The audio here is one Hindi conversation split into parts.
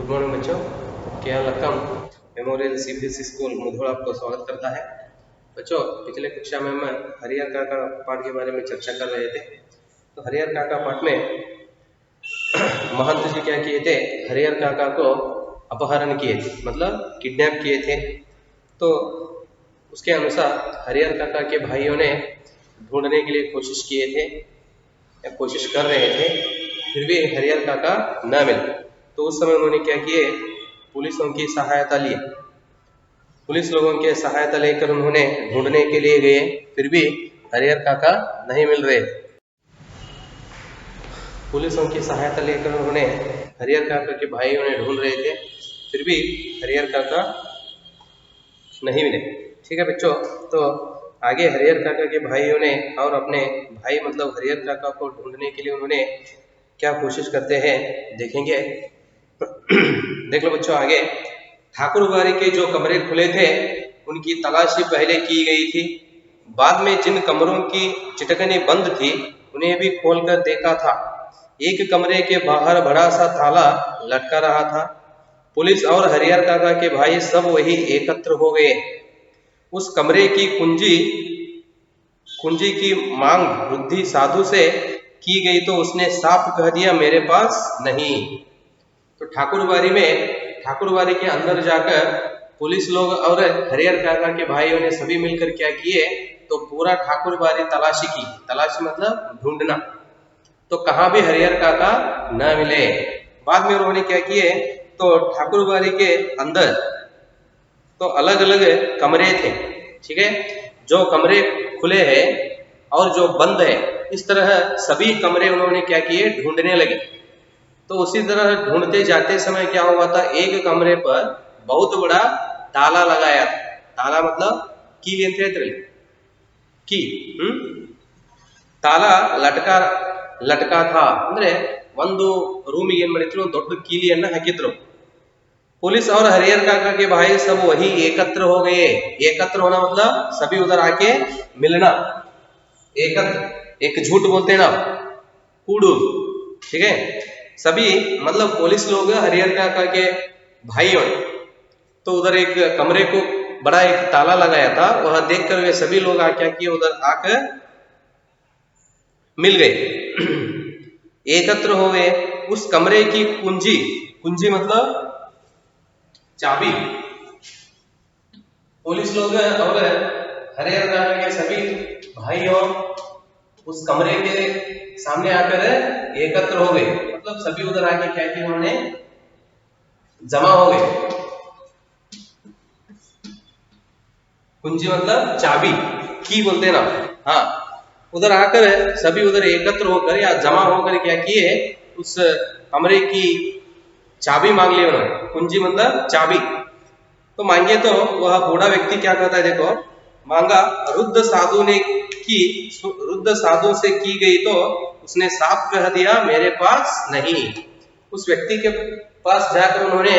गुड मॉर्निंग बच्चों, क्या Lakkam memorial CBSE school Mudhol आपको स्वागत करता है। बच्चों, पिछले कक्षा में हम हरिहर काका पाठ के बारे में चर्चा कर रहे थे। तो हरिहर काका पाठ में महंत जी क्या किए थे, हरिहर काका को अपहरण किए थे, मतलब किडनैप किए थे। तो उसके अनुसार हरिहर काका के भाइयों ने ढूंढने के लिए कोशिश किए थे या कोशिश कर रहे थे, फिर भी हरिहर काका न मिले। तो उस समय उन्होंने क्या किए, पुलिसों की सहायता ली। पुलिस लोगों की सहायता लेकर उन्होंने ढूंढने के लिए गए, फिर भी हरिहर काका नहीं मिल रहे। पुलिसों की सहायता लेकर उन्होंने हरिहर काका के भाइयों ने ढूंढ रहे थे, फिर भी हरिहर काका नहीं मिले। ठीक है बच्चों, तो आगे हरिहर काका के भाइयों ने और अपने भाई मतलब हरिहर काका को ढूंढने के लिए उन्होंने क्या कोशिश करते हैं देखेंगे। देख लो बच्चों, आगे ठाकुरबाड़ी के जो कमरे खुले थे उनकी तलाशी पहले की गई थी। बाद में जिन कमरों की चिटकनी बंद थी उन्हें भी खोलकर देखा था। एक कमरे के बाहर बड़ा सा ताला लटका रहा था। पुलिस और हरिहर काका के भाई सब वही एकत्र हो गए। उस कमरे की कुंजी की मांग वृद्धि साधु से की गई तो उसने साफ कह दिया मेरे पास नहीं। तो ठाकुरबाड़ी के अंदर जाकर पुलिस लोग और हरिहर काका के भाइयों ने सभी मिलकर क्या किए, तो पूरा ठाकुरबाड़ी तलाशी की। तलाशी मतलब ढूंढना। तो कहाँ भी हरिहर काका न मिले। बाद में उन्होंने क्या किए, तो ठाकुरबाड़ी के अंदर तो अलग अलग कमरे थे। ठीक है, जो कमरे खुले हैं और जो बंद है, इस तरह सभी कमरे उन्होंने क्या किए, ढूंढने लगे। तो उसी तरह ढूंढते जाते समय क्या हुआ था, एक कमरे पर बहुत बड़ा ताला लगाया था। ताला मतलब की की ताला ಲಟಕಾ था ಅಂದ್ರೆ ಒಂದು ರೂಮಿಗೆ ಏನ್ ಮಾಡಿದ್ರು, ದೊಡ್ಡ ಕೀಲಿಯನ್ನ ಹಾಕಿದ್ರು। पुलिस और हरिहर काका के भाई सब वही एकत्र हो गए। एकत्र होना मतलब सभी उधर आके मिलना। एकत्र एक झूठ बोलते हैं ना, कूड़ू। ठीक है, सभी मतलब पुलिस लोग हरिहर काका के भाइयों ने तो उधर एक कमरे को बड़ा एक ताला लगाया था, वह देखकर वे सभी लोग क्या किए, उधर आकर मिल गए, एकत्र हो गए। उस कमरे की कुंजी मतलब चाबी पुलिस लोग और हरिहर काका के सभी भाइयों उस कमरे के सामने आकर एकत्र हो गए। मतलब सभी उधर आके क्या किया, उन्होंने जमा हो गए। कुंजी मतलब चाबी, की बोलते हैं ना। हाँ, उधर आकर सभी उधर एकत्र होकर या जमा होकर क्या किए, उस कमरे की चाबी मांग ली उन्होंने। कुंजी मतलब चाबी। तो मांगे तो वह बूढ़ा व्यक्ति क्या कहता है, देखो, मांगा रुद्ध साधु से की गई तो उसने साफ कह दिया मेरे पास नहीं। उस व्यक्ति के पास जाकर उन्होंने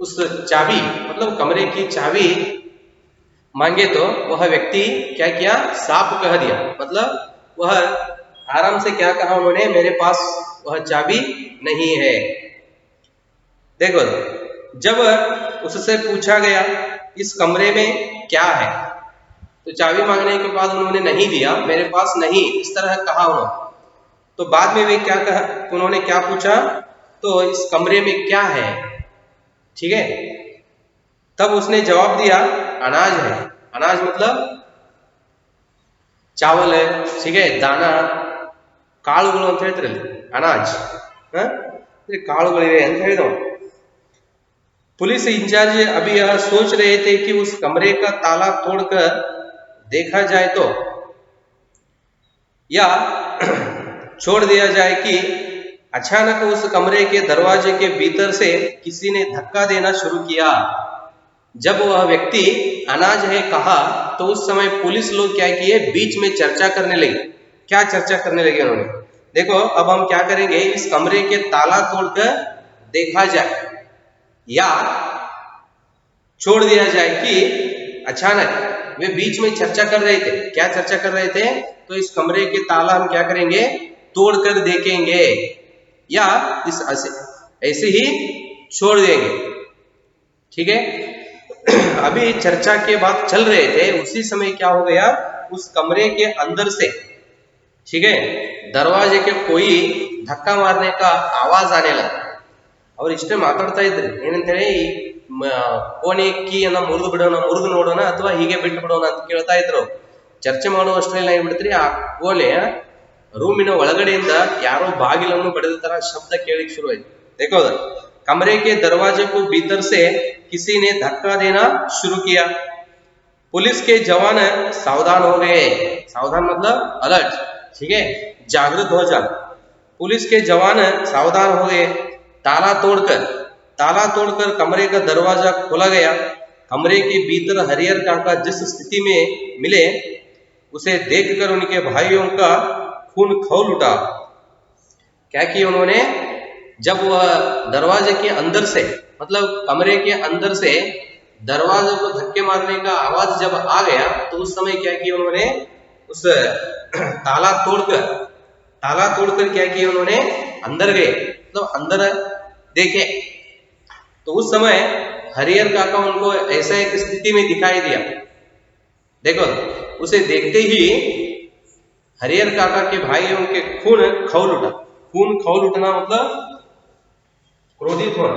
उस चाबी मतलब कमरे की चाबी मांगे तो वह व्यक्ति क्या किया, साफ कह दिया। मतलब वह आराम से क्या कहा उन्होंने, मेरे पास वह चाबी नहीं है। देखो, जब उससे पूछा गया इस कमरे में क्या है, तो चाबी मांगने के बाद उन्होंने नहीं दिया, मेरे पास नहीं, इस तरह कहा उन्होंने। तो बाद में वे क्या कहा, तो उन्होंने क्या पूछा, तो इस कमरे में क्या है। ठीक है, तब उसने जवाब दिया अनाज है। अनाज मतलब चावल है। ठीक है, दाना, ಕಾಳುಗಳು ಅಂತ ಹೇಳ್ತಿರಲ್ಲ, ಅನಾಜ್, ಕಾಳುಗಳಿವೆ ಅಂತ ಹೇಳಿದವ। पुलिस इंचार्ज अभी यह सोच रहे थे कि उस कमरे का ताला तोड़कर देखा जाए तो या छोड़ दिया जाए कि अचानक उस कमरे के दरवाजे के भीतर से किसी ने धक्का देना शुरू किया। जब वह व्यक्ति अनाज है कहा तो उस समय पुलिस लोग क्या किए, बीच में चर्चा करने लगे। क्या चर्चा करने लगे उन्होंने, देखो, अब हम क्या करेंगे, इस कमरे के ताला तोड़कर देखा जाए या छोड़ दिया जाए कि अचानक। वे बीच में चर्चा कर रहे थे। क्या चर्चा कर रहे थे, तो इस कमरे के ताला हम क्या करेंगे, तोड़कर देखेंगे या इस ऐसे ही छोड़ देंगे। ठीक है, अभी चर्चा के बात चल रहे थे, उसी समय क्या हो गया, उस कमरे के अंदर से, ठीक है, दरवाजे के कोई धक्का मारने का आवाज आने लगा। ಅವ್ರು ಇಷ್ಟೇ ಮಾತಾಡ್ತಾ ಇದ್ರು, ಏನಂತೇಳಿ ಕೋಣೆ ಕೀಯನ್ನ ಮುರಿದು ನೋಡೋಣ ಅಥವಾ ಹೀಗೆ ಬಿಟ್ಟು ಬಿಡೋಣ ಅಂತ ಕೇಳ್ತಾ ಇದ್ರು. ಚರ್ಚೆ ಮಾಡುವಷ್ಟರಲ್ಲಿ ಏನಾಗ್ಬಿಡ್ತ್ರಿ, ಆ ಕೋಣೆಯ ರೂಮಿನ ಒಳಗಡೆಯಿಂದ ಯಾರೋ ಬಾಗಿಲನ್ನು ಬಡಿದ ತರ ಶಬ್ದ ಕೇಳಿಕ್ ಶುರುವಾಯ್ತು. देखो कमरे के दरवाजे को भीतर से किसी ने धक्का देना शुरू किया। पुलिस के जवान सावधान हो गए। सावधान मतलब अलर्ट, ठीक है, जागृत हो जा। पुलिस के जवान सावधान हो गए। ताला तोड़कर कमरे का दरवाजा खोला गया। कमरे के भीतर हरिहर काका जिस स्थिति में मिले उसे देखकर उनके भाइयों का खून खौल उठा। क्या किया उन्होंने, जब वह दरवाजे के अंदर से, मतलब कमरे के अंदर से दरवाजे को धक्के मारने का आवाज जब आ गया, तो उस समय क्या किया उन्होंने, उस ताला तोड़कर क्या किया उन्होंने, अंदर गए, मतलब अंदर देखे। तो उस समय हरिहर काका उनको ऐसा एक स्थिति में दिखाई दिया। देखो, उसे देखते ही हरिहर काका के भाइयों के खून खौल उठा। खून खौल उठना मतलब क्रोधित होना।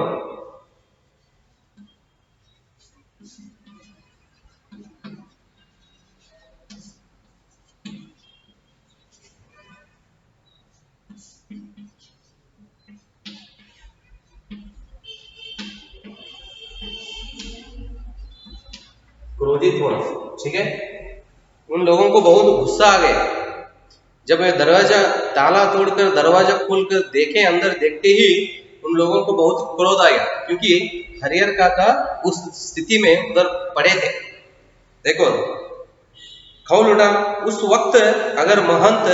क्रोधित होना, ठीक है। उन लोगों को बहुत गुस्सा आ गया। जब दरवाजा ताला तोड़कर दरवाजा खोलकर देखे, अंदर देखते ही उन लोगों को बहुत क्रोध आ गया, क्योंकि हरिहर काका उस स्थिति में उधर पड़े थे। देखो, खौल उठा। उस वक्त अगर महंत,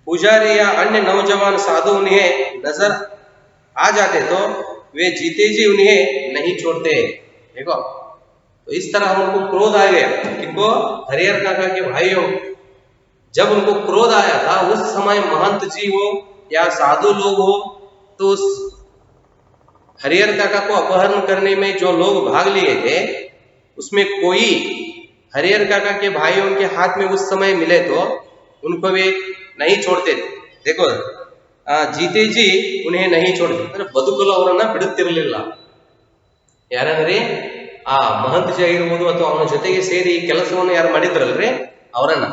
पुजारी या अन्य नौजवान साधु उन्हें नजर आ जाते तो वे जीते जी उन्हें नहीं छोड़ते। देखो, तो इस तरह उनको क्रोध आ गया, किनको, हरिहर काका के भाइयों। जब उनको क्रोध आया था, उस समय महंत जी हो या साधु लोग हो, तो उस हरिहर काका को अपहरण करने में जो लोग भाग लिए थे, उसमें कोई हरिहर काका के भाइयों के हाथ में उस समय मिले तो उनको वे नहीं छोड़ते थे। देखो, जीते जी उन्हें नहीं छोड़ते, ಅಂದ್ರೆ ಬದುಕಲು ಅವರನ್ನ ಬಿಡುತ್ತಿರಲಿಲ್ಲ. ಯಾರಂದ್ರೆ ಆ ಮಹಂತ ಜಿ ಆಗಿರ್ಬೋದು ಅಥವಾ ಅವನ ಜೊತೆಗೆ ಸೇರಿ ಕೆಲಸವನ್ನು ಯಾರು ಮಾಡಿದ್ರಲ್ರಿ ಅವರನ್ನ,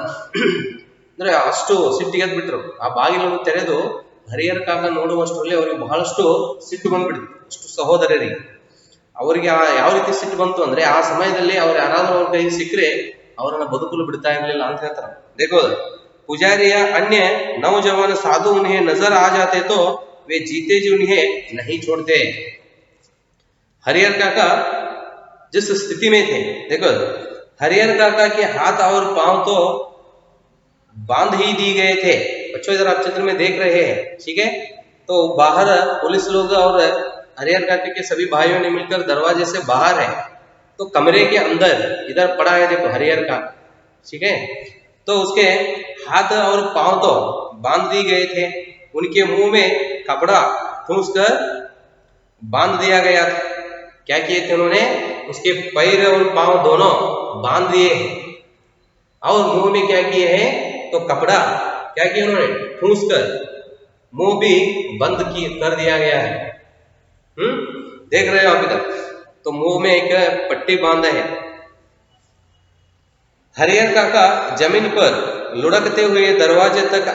ಅಂದ್ರೆ ಅಷ್ಟು ಸಿಟ್ಟಿಗೆದ್ದು ಬಿಟ್ರು. ಆ ಬಾಗಿಲನ್ನು ತೆರೆದು ಹರಿಹರ ಕಾಕ ನೋಡುವಷ್ಟರಲ್ಲಿ ಅವರಿಗೆ ಬಹಳಷ್ಟು ಸಿಟ್ಟು ಬಂದ್ಬಿಡ್ತು, ಅಷ್ಟು ಸಹೋದರರಿಗೆ. ಅವರಿಗೆ ಯಾವ ರೀತಿ ಸಿಟ್ಟು ಬಂತು ಅಂದ್ರೆ, ಆ ಸಮಯದಲ್ಲಿ ಅವ್ರು ಯಾರಾದ್ರೂ ಅವ್ರ ಕೈ ಸಿಕ್ಕರೆ ಅವರನ್ನ ಬದುಕಲು ಬಿಡ್ತಾ ಇರ್ಲಿಲ್ಲ ಅಂತ ಹೇಳ್ತಾರೆ. देखो, पुजारी या अन्य नौजवान साधु उन्हें नजर आ जाते तो वे जीते जी उन्हें नहीं छोड़ते। हरिहर काका जिस स्थिति में थे, देखो, हरिहर काका के हाथ और पांव तो बांध ही दी गए थे। बच्चों इधर आप चित्र में देख रहे हैं, ठीक है। तो बाहर पुलिस लोग और हरिहर काका के सभी भाइयों ने मिलकर दरवाजे से बाहर है, तो कमरे के अंदर इधर पड़ा है, देखो, हरिहर काका, ठीक है। तो उसके हाथ और पांव तो बांध दिए गए थे, उनके मुंह में कपड़ा ठूंस कर बांध दिया गया था। क्या किए थे उन्होंने, उसके पैर और पांव दोनों बांध दिए और मुंह में क्या किए हैं, तो कपड़ा क्या किया उन्होंने, ठूंस कर मुंह भी बंद कर दिया गया है। देख रहे हो आप इधर, तो मुंह में एक पट्टी बांधा है। हरिहर काका जमीन पर लुढ़कते हुए दरवाजे तक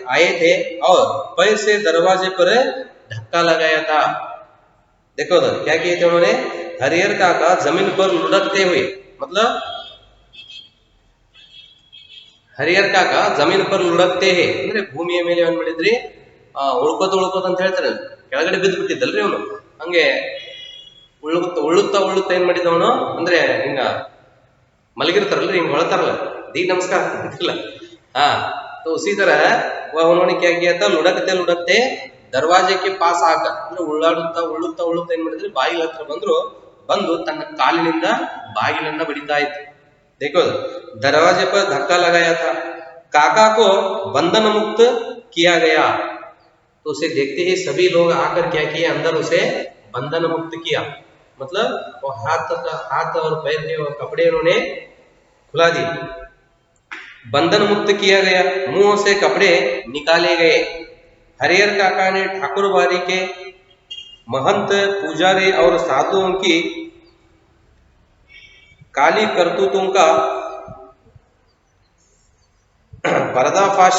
आए थे और पैर से दरवाजे पर धक्का लगाया था। देखो तो क्या किए थे उन्होंने, हरिहर काका जमीन पर लुढ़कते हुए, मतलब ಹರಿಹರ ಕಾಕ ಜಮೀನ್ ಪರ್ ಲುಡಕ್ತೆ ಅಂದ್ರೆ ಭೂಮಿಯ ಮೇಲೆ ಏನ್ ಮಾಡಿದ್ರಿ, ಉಳ್ಕೋತ ಅಂತ ಹೇಳ್ತಾರೆ, ಕೆಳಗಡೆ ಬಿದ್ದು ಬಿಟ್ಟಿದ್ದಲ್ರಿ ಅವನು. ಹಂಗೆ ಉಳ್ಳುತ್ತಾ ಏನ್ ಮಾಡಿದವನು ಅಂದ್ರೆ, ಹಿಂಗ ಮಲಗಿರ್ತಾರಲ್ರಿ, ಹಿಂಗ್ ಹೊಳ್ತಾರಲ್ಲ, दी नमस्कार ಅಂತಿಲ್ಲ. तो उसी तरह वह उन्होंने क्या किया था, लुढ़कते दरवाजे के पास आकर, ಅಂದ್ರೆ ಉಳ್ಳುತ್ತಾ ಏನ್ ಮಾಡಿದ್ರಿ, ಬಾಗಿಲ ಹತ್ರ ಬಂದು ತನ್ನ ಕಾಲಿನಿಂದ ಬಾಗಿಲನ್ನ ಬಡಿತಾ ಇತ್ತು. देखो, दरवाजे पर धक्का लगाया था। काका को बंधन मुक्त किया गया, तो उसे देखते ही सभी लोग आकर क्या किए, अंदर उसे बंधन मुक्त किया, मतलब वो हाथ और पैर के वो कपड़े उन्होंने खुला दिए, बंधन मुक्त किया गया, मुंह से कपड़े निकाले गए। हरिहर काका ने ठाकुरबाड़ी के महंत, पुजारी और साधुओं की काली करतूतों का पर्दाफाश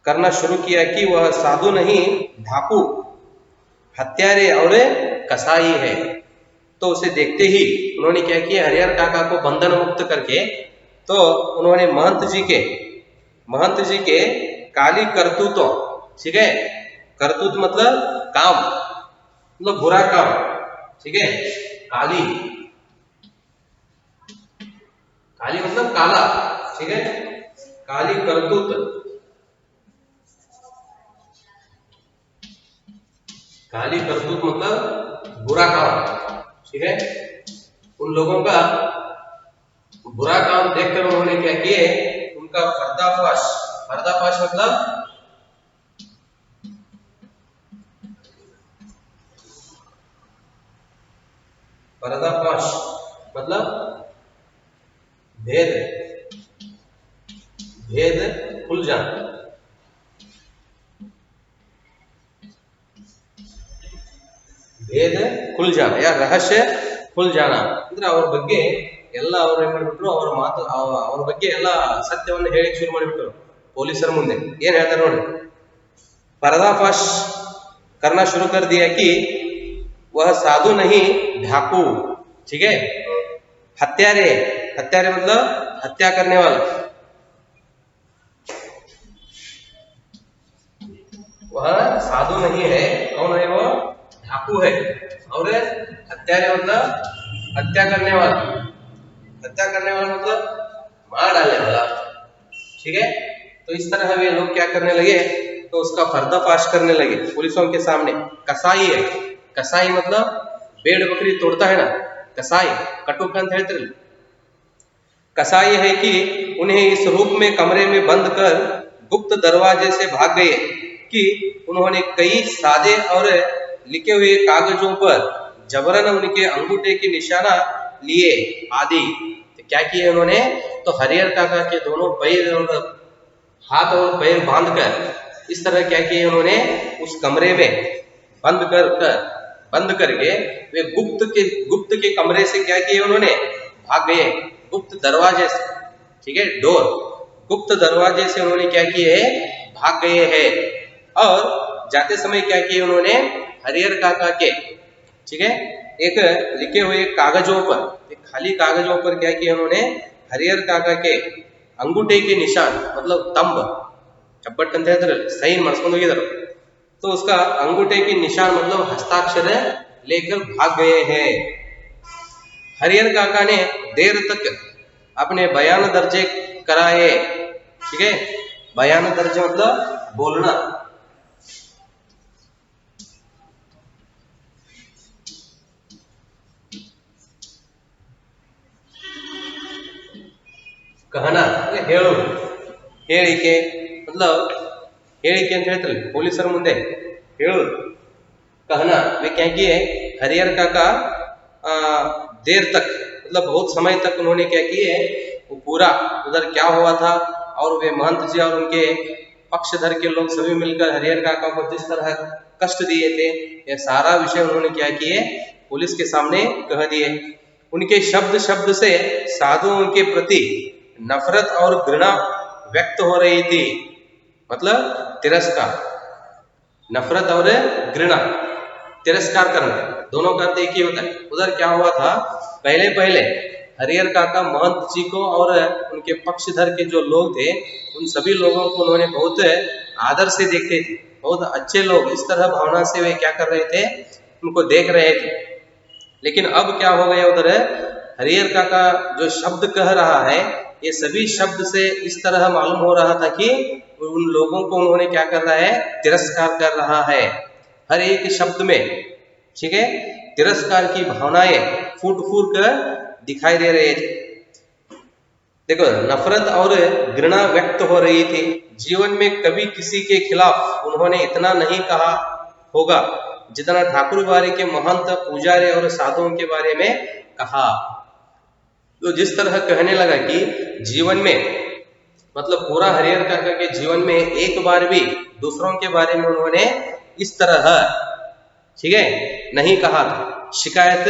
करना शुरू किया कि वह साधु नहीं, डाकू, हत्यारे और कसाई है। तो उसे देखते ही उन्होंने क्या किया, हरिहर काका को बंधन मुक्त करके तो उन्होंने महंत जी के काली करतूतों, ठीक है, करतूत मतलब काम, मतलब बुरा काम, ठीक है, काली मतलब काला, ठीक है, काली करतूत, काली करतूत मतलब बुरा काम, ठीक है, उन लोगों का बुरा काम देखकर उन्होंने क्या किए, उनका पर्दाफाश मतलब भेद खुल जाना, भेद खुल जाना या रहस्य खुल जाना ಅಂದ್ರೆ ಅವ್ರ ಬಗ್ಗೆ ಎಲ್ಲ ಅವರು ಏನು ಮಾಡಿಬಿಟ್ರು, ಅವ್ರ ಬಗ್ಗೆ ಎಲ್ಲ ಸತ್ಯವನ್ನು ಹೇಳಕ್ಕೆ ಶುರು ಮಾಡಿಬಿಟ್ರು ಪೊಲೀಸರ ಮುಂದೆ. ಏನ್ ಹೇಳ್ತಾರೆ ನೋಡಿ, पर्दाफाश करना शुरू कर दिया कि वह साधु नहीं, डाकू, ठीक है, हत्यारे मतलब हत्या करने वाला, वह साधु नहीं है, कौन है वो, डाकू है, और हत्यारे मतलब हत्या करने वाला मतलब मार डालने वाला, ठीक है। तो इस तरह वे लोग क्या करने लगे, तो उसका पर्दाफाश करने लगे पुलिसों के सामने। कसाई है, कसाई मतलब भेड़ बकरी तोड़ता है ना, कसाई कटुक ಅಂತ ಹೇಳ್ತಿರಲ್ಲ, कसाई है कि उन्हें इस रूप में कमरे में बंद कर गुप्त दरवाजे से भाग गए कि उन्होंने कई सादे और लिखे हुए कागजों पर जबरन उनके अंगूठे के निशाना लिए आदि। तो क्या किए उन्होंने, तो हरिहर काका के दोनों पैर और हाथ और पैर बांधकर इस तरह क्या किए उन्होंने, उस कमरे में बंद करके वे गुप्त के कमरे से क्या किए उन्होंने, भाग गए, गुप्त दरवाजे से, ठीक है, डोर, गुप्त दरवाजे से उन्होंने क्या किए है, भाग गए हैं। और जाते समय क्या किए उन्होंने, हरिहर काका के, ठीक है, एक लिखे हुए कागजों पर, एक खाली कागजों पर क्या किया उन्होंने, हरिहर काका के अंगूठे के निशान मतलब तंब चप्पट ಅಂತ ಹೇಳ್ತಾರೆ, ಸೈನ್ ಮಾಡಿಸ್ಕೊಂಡು ಹೋಗಿದ್ದಾರೆ, तो उसका अंगूठे के निशान मतलब हस्ताक्षर लेकर भाग गए हैं। हरिहर काका ने देर तक अपने बयान दर्जे कराए, ठीक है, बयान दर्जे मतलब बोलना, कहना ಹೇಳು, ಹೇಳಿಕೆ मतलब ಹೇಳಿಕೆ ಅಂತ ಹೇಳ್ತಾರೆ ಪೊಲೀಸರ ಮುಂದೆ ಹೇಳು, कहना। वे क्या किए, हरिहर काका देर तक मतलब बहुत समय तक उन्होंने क्या किए, वो पूरा उधर क्या हुआ था और वे महंत जी और उनके पक्षधर के लोग सभी मिलकर हरिहर काका को जिस तरह कष्ट दिए थे, यह सारा विषय उन्होंने क्या किए, पुलिस के सामने कह दिए। उनके शब्द से साधुओं के प्रति नफरत और घृणा व्यक्त हो रही थी, मतलब तिरस्कार, नफरत और घृणा, तिरस्कार करना, दोनों का अर्थ एक ही होता है। उधर क्या हुआ था, पहले हरिहर काका महंत जी को और उनके पक्षधर के जो लोग थे उन सभी लोगों को उन्होंने बहुत आदर से देखते थे, बहुत अच्छे लोग, इस तरह भावना से वे क्या कर रहे थे, उनको देख रहे थे। लेकिन अब क्या हो गया, उधर हरिहर काका जो शब्द कह रहा है, ये सभी शब्द से इस तरह मालूम हो रहा था कि उन लोगों को उन्होंने क्या कर रहा है, तिरस्कार कर रहा है, हर एक शब्द में, ठीक है, तिरस्कार की भावनाएं फूट कर दिखाई दे रहे थे। देखो, नफरत और घृणा व्यक्त हो रही थी। जीवन में कभी किसी के खिलाफ उन्होंने इतना नहीं कहा होगा, जितना ठाकुर बाड़ी के महंत पुजारी और साधुओं के बारे में कहा। तो जिस तरह कहने लगा कि जीवन में मतलब पूरा हरिहर काका के जीवन में एक बार भी दूसरों के बारे में उन्होंने इस तरह ठीक है नहीं कहा था, शिकायत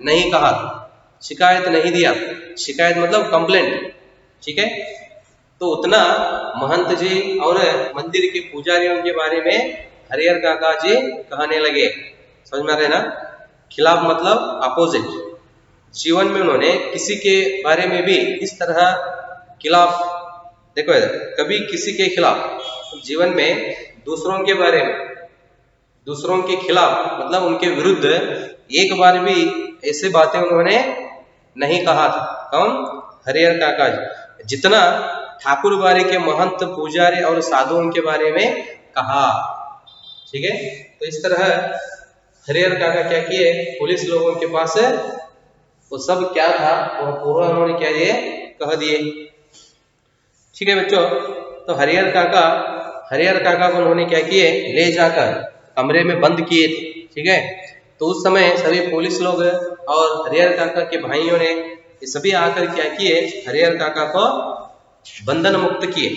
नहीं कहा था, शिकायत नहीं दिया, शिकायत मतलब कंप्लेंट, ठीक है। तो उतना महंत जी और मंदिर के पुजारियों के बारे में हरिहर काका जी कहने लगे। समझ में आ रहे ना, खिलाफ मतलब अपोजिट। जीवन में उन्होंने किसी के बारे में भी इस तरह खिलाफ, देखो कभी किसी के खिलाफ, जीवन में दूसरों के बारे में, दूसरों के खिलाफ मतलब उनके विरुद्ध एक बार भी ऐसे बातें उन्होंने नहीं कहा था। कौन? हरिहर काका जी। जितना ठाकुर बाड़ी के महंत पुजारी और साधुओं के बारे में कहा, ठीक है। तो इस तरह हरिहर काका क्या किए, पुलिस लोगों के पास वो सब क्या था वो पूरा उन्होंने क्या दिए, कह दिए, ठीक है बच्चों। तो हरिहर काका को उन्होंने क्या किए, ले जाकर कमरे में बंद किए थे, ठीक है। तो उस समय सभी पुलिस लोग और हरिहर काका के भाइयों ने ये सभी आकर क्या किए, हरिहर काका को बंधन मुक्त किए।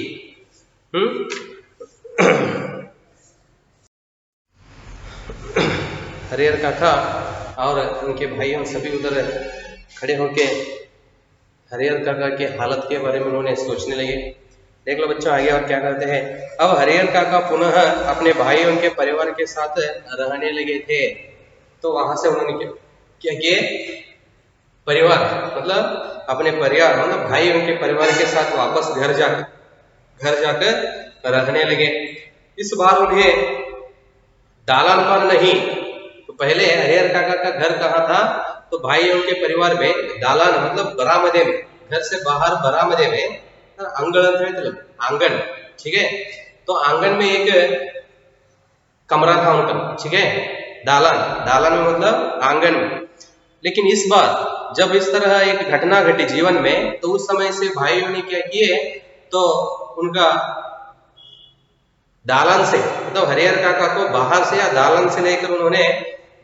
हरिहर काका और उनके भाइयों सभी उधर खड़े होके हरिहर काका के हालत के बारे में उन्होंने सोचने लगे। देख लो बच्चों आगे और क्या करते हैं। अब हरिहर काका पुनः अपने भाइयों के परिवार के साथ रहने लगे थे। तो वहां से उन्होंने क्या किए, परिवार मतलब अपने परिवार मतलब भाइयों के परिवार के साथ वापस घर जाकर रहने लगे। इस बार उन्हें दालान पर नहीं, तो पहले हरिहर काका का घर कहाँ था, तो भाइयों के परिवार में दालान मतलब बरामदे में, घर से बाहर बरामदे में आंगन, ठीक है। तो आंगन में एक कमरा था उनका, ठीक है। दालान में मतलब आंगन में। लेकिन इस बार जब इस तरह एक घटना घटी जीवन में, तो उस समय से भाइयों ने क्या किए, तो उनका दालान से मतलब हरिहर काका को बाहर से या दालान से लेकर उन्होंने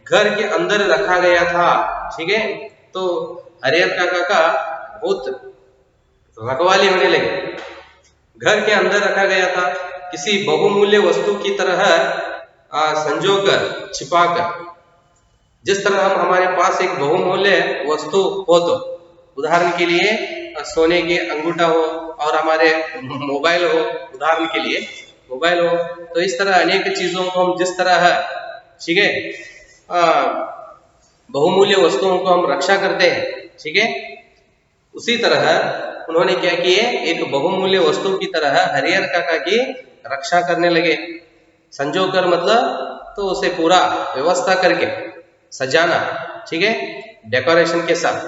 घर के अंदर रखा गया था, ठीक है। तो हरिहर काका का बहुत रखवाली होने लगी, घर के अंदर रखा गया था, किसी बहुमूल्य वस्तु की तरह संजोकर छिपाकर। जिस तरह हम हमारे पास एक बहुमूल्य वस्तु हो, तो उदाहरण के लिए सोने के अंगूठा हो और हमारे मोबाइल हो, उदाहरण के लिए मोबाइल हो, तो इस तरह अनेक चीजों को हम जिस तरह है, ठीक है, बहुमूल्य वस्तुओं को हम रक्षा करते हैं, ठीक है। उसी तरह उन्होंने क्या किए, एक बहुमूल्य वस्तु की तरह हरिहर काका की रक्षा करने लगे। संजोकर मतलब तो उसे पूरा व्यवस्था करके सजाना, ठीक है, डेकोरेशन के साथ।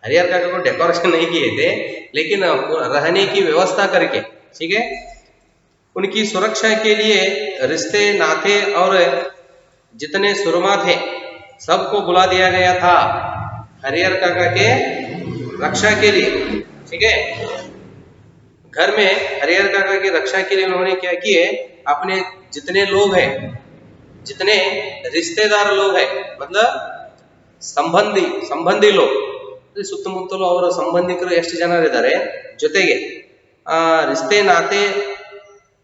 हरिहर काका को डेकोरेशन नहीं किए थे, लेकिन रहने की व्यवस्था करके, ठीक है। उनकी सुरक्षा के लिए रिश्ते नाते और जितने सुरमा थे सबको बुला दिया गया था हरिहर काका के रक्षा के लिए, ठीक है। घर में हरिहर काका की रक्षा के लिए उन्होंने क्या किए, अपने जितने लोग हैं, जितने रिश्तेदार लोग हैं मतलब ಸಂಬಂಧಿ लोग, ಸುತ್ತಮುತ್ತಲು ಅವರ ಸಂಬಂಧಿಕರು ಎಷ್ಟು ಜನ ಇದ್ದಾರೆ, ಜೊತೆಗೆ रिश्ते नाते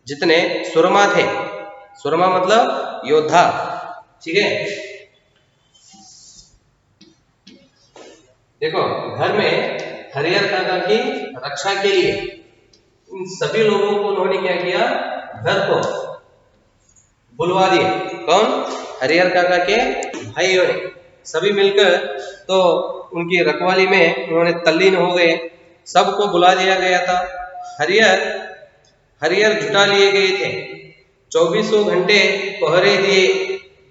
जितने सुरमा थे, सुरमा मतलब योद्धा, ठीक है। देखो घर में हरिहर काका की रक्षा के लिए इन सभी लोगों को उन्होंने क्या किया, घर को बुलवा दिए। कौन? हरिहर काका के भाइयों ने सभी मिलकर तो उनकी रखवाली में उन्होंने तल्लीन हो गए, सबको बुला दिया गया था। हरिहर जुटा लिए गए थे, 24 घंटे पहरे दिए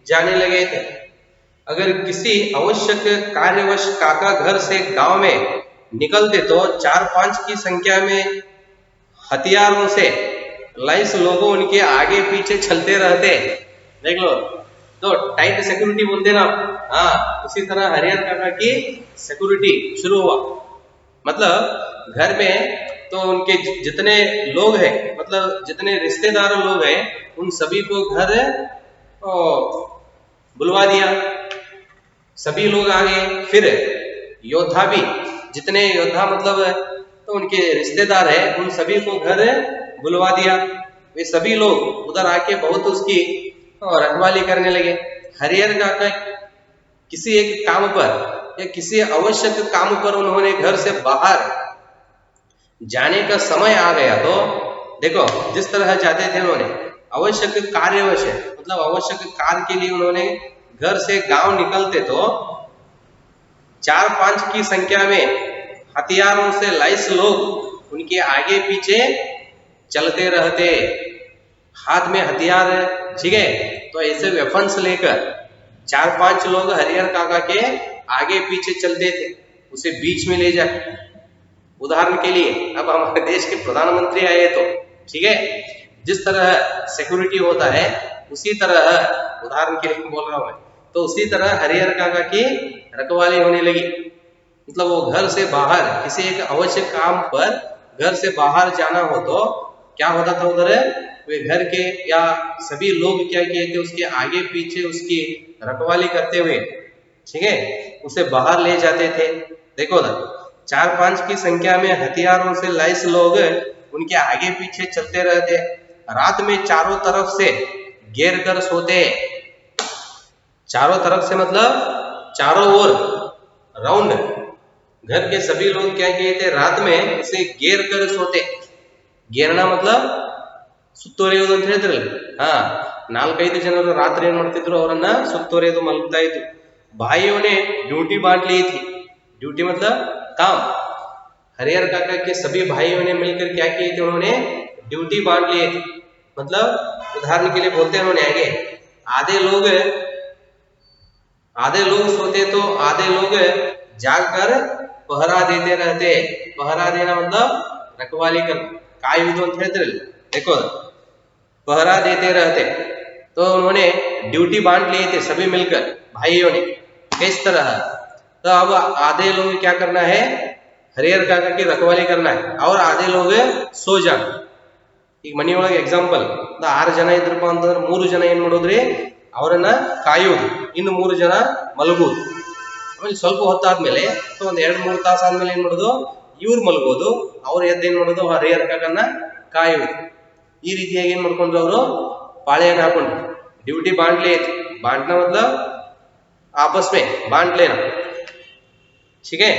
जाने लगे थे। अगर किसी आवश्यक कार्यवश काका घर से गांव में निकलते तो 4-5 की संख्या में हथियारों से लाइस लोगों उनके आगे पीछे चलते रहते। देख लो, तो टाइट सिक्योरिटी बोलते ना, हाँ, उसी तरह हरिहर काका की सिक्योरिटी शुरू हुआ। मतलब घर में तो उनके जितने लोग हैं, मतलब जितने रिश्तेदार लोग हैं, उन सभी को घर बुलवा दिया, सभी लोग आ गए। फिर योद्धा भी, जितने योद्धा मतलब तो उनके रिश्तेदार है, उन सभी को घर बुलवा दिया। वे सभी लोग उधर आके बहुत उसकी रखवाली करने लगे। हरिहर काका किसी एक काम पर या किसी आवश्यक काम पर उन्होंने घर से बाहर जाने का समय आ गया तो देखो जिस तरह जाते थे उन्होंने आवश्यक कार्यवश मतलब आवश्यक कार्य के लिए उन्होंने घर से गांव निकलते तो 4-5 की संख्या में हथियारों से लैस लोग उनके आगे पीछे चलते रहते, हाथ में हथियार, ठीक है। तो ऐसे वेपन्स लेकर 4-5 लोग हरिहर काका के आगे पीछे चलते थे, उसे बीच में ले जाए। उदाहरण के लिए अब हमारे देश के प्रधानमंत्री आए तो ठीक है, जिस तरह सिक्योरिटी होता है उसी तरह, उदाहरण के लिए बोल रहा हूं मैं, तो उसी तरह हरिहर काका की रखवाली होने लगी। मतलब वो घर से बाहर किसी एक आवश्यक काम पर घर से बाहर जाना हो तो क्या होता था उधर, वे घर के या सभी लोग क्या किए थे उसके आगे पीछे उसकी रखवाली करते हुए, ठीक है, उसे बाहर ले जाते थे। देखो उधर 4-5 की संख्या में हथियारों से लैस लोग उनके आगे पीछे चलते रहते, रात में चारों तरफ से घेर कर सोते। चारों तरफ से मतलब चारों ओर राउंड घर के सभी लोग क्या किए थे, रात में उसे घेर कर सोते। घेरना मतलब ಸುತ್ತುವರಿಯುವುದು ಅಂತ ಹೇಳ್ತಿರಲ್ಲ, ನಾಲ್ಕೈದು ಜನರು ರಾತ್ರಿ ಏನ್ ಮಾಡ್ತಿದ್ರು, ಅವರನ್ನ ಸುತ್ತುವರಿದು ಮಲಗ್ತಾ ಇದ್ರು। भाइयों ने ड्यूटी बांट ली थी, ड्यूटी मतलब काम। हरिहर काका के सभी भाइयों ने मिलकर क्या किए थे, उन्होंने ड्यूटी बांट लिए थे। मतलब उदाहरण के लिए बोलते हैं उन्होंने आगे, आधे लोग सोते तो आधे लोग जागकर पहरा देते रहते। पहरा देना मतलब रखवाली कर, कायुವುದು ಅಂತ ಹೇಳ್ತಿರಲ್ಲ, देखो पहरा देते रहते। तो उन्होंने ड्यूटी बांट लिए थे सभी मिलकर भाइयों ने, किस तरह। तो अब आधे लोग क्या करना है, हरिहर काका की रखवाली करना है, और आधे लोग सो जाना। ಈಗ ಮನೆಯೊಳಗೆ ಎಕ್ಸಾಂಪಲ್ 6 ಜನ ಇದ್ರಪ್ಪ ಅಂತಂದ್ರೆ 3 ಜನ ಏನ್ ಮಾಡೋದ್ರಿ, ಅವರನ್ನ ಕಾಯೋದು, ಇನ್ನು 3 ಜನ ಮಲಗೋದು। ಆಮೇಲೆ ಸ್ವಲ್ಪ ಹೊತ್ತಾದ್ಮೇಲೆ ಒಂದು 2-3 ತಾಸು ಆದ್ಮೇಲೆ ಏನ್ ಮಾಡೋದು, ಇವ್ರು ಮಲಗೋದು, ಅವ್ರು ಎದ್ದು ಏನ್ ಮಾಡೋದು, ಹರಿಹರ ಕಾಕನ್ನ ಕಾಯೋದು। ಈ ರೀತಿಯಾಗಿ ಏನ್ ಮಾಡ್ಕೊಂಡ್ರು, ಅವರು ಪಾಳೆಯನ್ನ ಹಾಕೊಂಡ್ರು। ड्यूटी बांट लिए, बांटना मतलब आपस में बांट लेना, ठीक है।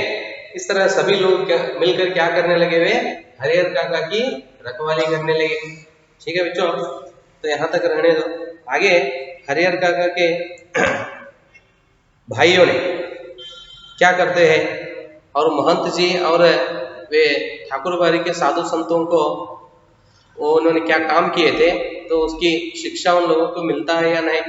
इस तरह सभी लोग मिलकर क्या करने लगे, वे हरिहर काका की रखवाली करने लगे, ठीक है बच्चों। तो यहाँ तक रहने दो। आगे हरिहर काका के भाइयों ने क्या करते हैं, और महंत जी और वे ठाकुरबाड़ी के साधु संतों को वो उन्होंने क्या काम किए थे, तो उसकी शिक्षा उन लोगों को मिलता है या नहीं।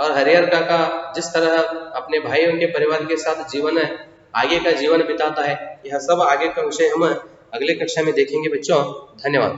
और हरिहर काका जिस तरह अपने भाइयों के परिवार के साथ जीवन है, आगे का जीवन बिताता है, यह सब आगे का विषय हम अगले कक्षा में देखेंगे बच्चों। धन्यवाद।